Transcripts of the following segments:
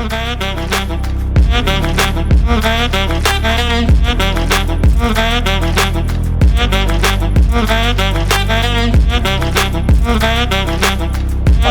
Hi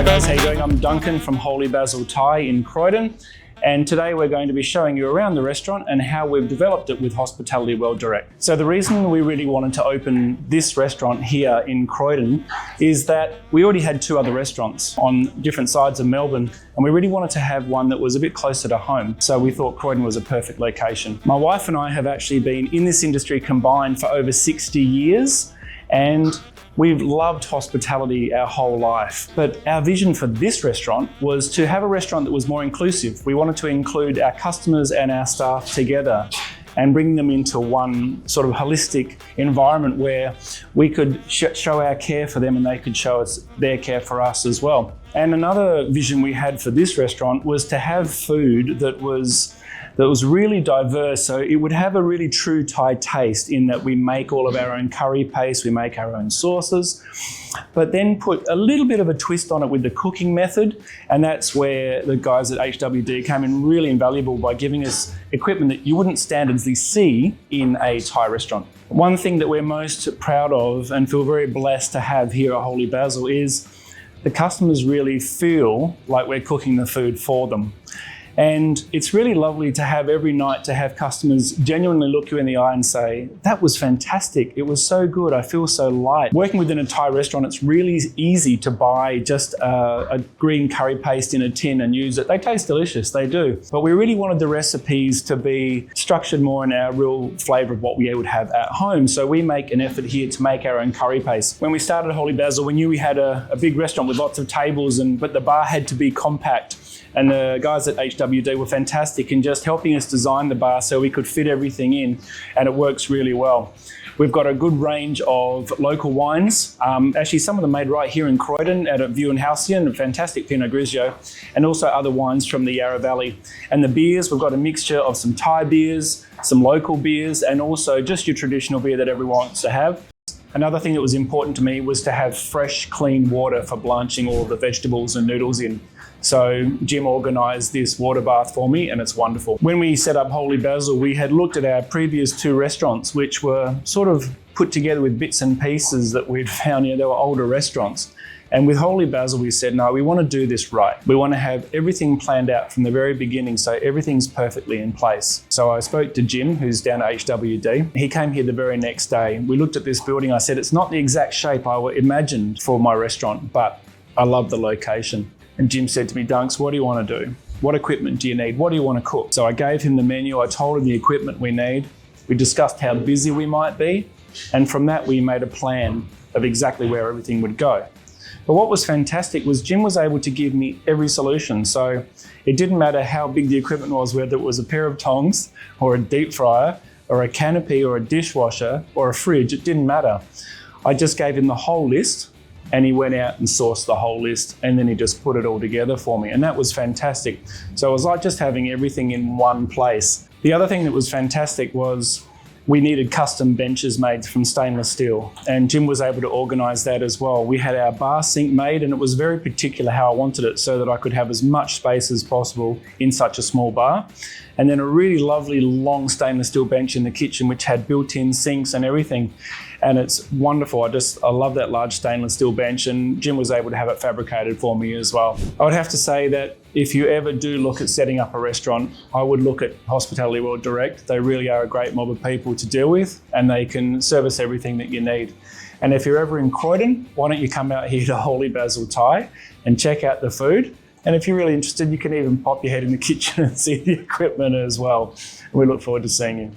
guys, how you doing? I'm Duncan from Holy Basil Thai in Croydon, and today we're going to be showing you around the restaurant and how we've developed it with Hospitality World Direct. So the reason we really wanted to open this restaurant here in Croydon is that we already had two other restaurants on different sides of Melbourne, and we really wanted to have one that was a bit closer to home. So we thought Croydon was a perfect location. My wife and I have actually been in this industry combined for over 60 years, and we've loved hospitality our whole life. But our vision for this restaurant was to have a restaurant that was more inclusive. We wanted to include our customers and our staff together and bring them into one sort of holistic environment where we could show our care for them and they could show us their care for us as well. And another vision we had for this restaurant was to have food that was really diverse, so it would have a really true Thai taste in that we make all of our own curry paste, we make our own sauces, but then put a little bit of a twist on it with the cooking method, and that's where the guys at HWD came in really invaluable by giving us equipment that you wouldn't standardly see in a Thai restaurant. One thing that we're most proud of and feel very blessed to have here at Holy Basil is the customers really feel like we're cooking the food for them. And it's really lovely to have every night to have customers genuinely look you in the eye and say, that was fantastic, it was so good, I feel so light. Working within a Thai restaurant, it's really easy to buy just a green curry paste in a tin and use it. They taste delicious, they do. But we really wanted the recipes to be structured more in our real flavour of what we would have at home. So we make an effort here to make our own curry paste. When we started Holy Basil, we knew we had a big restaurant with lots of tables, but the bar had to be compact. And the guys at HWD were fantastic in just helping us design the bar so we could fit everything in, and it works really well. We've got a good range of local wines, actually some of them made right here in Croydon at a View and Halcyon, a fantastic Pinot Grigio, and also other wines from the Yarra Valley. And the beers, we've got a mixture of some Thai beers, some local beers, and also just your traditional beer that everyone wants to have. Another thing that was important to me was to have fresh, clean water for blanching all the vegetables and noodles in. So Jim organised this water bath for me, and it's wonderful. When we set up Holy Basil, we had looked at our previous two restaurants, which were sort of put together with bits and pieces that we'd found, they were older restaurants. And with Holy Basil, we said, no, we want to do this right. We want to have everything planned out from the very beginning, so everything's perfectly in place. So I spoke to Jim, who's down at HWD. He came here the very next day. We looked at this building. I said, it's not the exact shape I imagined for my restaurant, but I love the location. And Jim said to me, Dunks, what do you want to do? What equipment do you need? What do you want to cook? So I gave him the menu. I told him the equipment we need. We discussed how busy we might be. And from that, we made a plan of exactly where everything would go. But what was fantastic was Jim was able to give me every solution. So it didn't matter how big the equipment was, whether it was a pair of tongs or a deep fryer or a canopy or a dishwasher or a fridge, it didn't matter. I just gave him the whole list, and he went out and sourced the whole list, and then he just put it all together for me. And that was fantastic. So it was like just having everything in one place. The other thing that was fantastic was we needed custom benches made from stainless steel, and Jim was able to organise that as well. We had our bar sink made, and it was very particular how I wanted it so that I could have as much space as possible in such a small bar. And then a really lovely long stainless steel bench in the kitchen which had built-in sinks and everything. And it's wonderful. I love that large stainless steel bench, and Jim was able to have it fabricated for me as well. I would have to say that if you ever do look at setting up a restaurant, I would look at Hospitality World Direct. They really are a great mob of people to deal with, and they can service everything that you need. And if you're ever in Croydon, why don't you come out here to Holy Basil Thai and check out the food? And if you're really interested, you can even pop your head in the kitchen and see the equipment as well. We look forward to seeing you.